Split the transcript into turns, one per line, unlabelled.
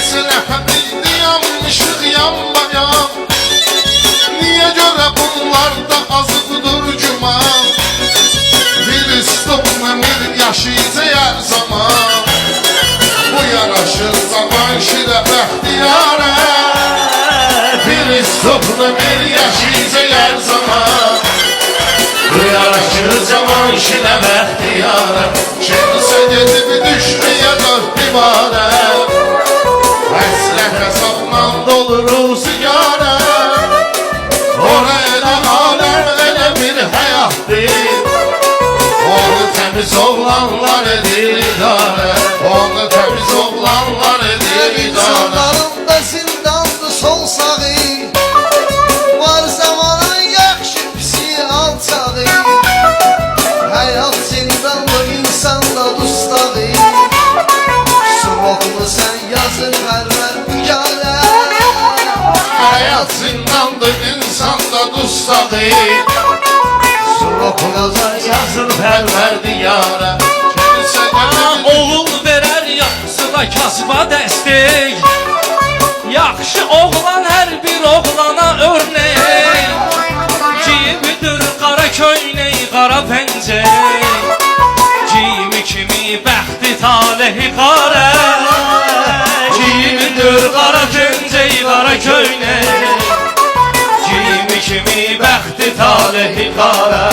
Əsləhə bildim ışıq yanmayan, niyə görə bunlarda azıqdır güman? Filistin əmir yaşayacaq zaman, bu yaraşır zaman şirə bəxtiyarə. Filistin əmir yaşayacaq zaman, bu yaraşır zaman şirə bəxtiyarə. Kimsə gedib düşməyə dörd divarə, Əsləhə sapman dolur sigarə. Oraya da aləm elə bir həyatdır, onu təmiz oğlanlar edir idarə. Onu təmiz oğlanlar edir idarə.
İnsanların da zindandı sol sağı, var zamanın yaxşı pisi alçağı. Həyat zindandır, insan da dustağı, Suroklu sen yazın verver mücadele.
Hayat zindandır, insan da dustağı, Suroklu sen yazın verver diyarə. Kimsə gəlib
Oğul verər yaxşısına kasba dəstək, yaxşı oğlan hər bir oğlana örnek. Giyimidir qara köynək, qara pəncək, giyimi kimi bəxti talehi qarə. Giyimidir qara pəncək, qara köynək, giyimi kimi bəxti talehi qarə.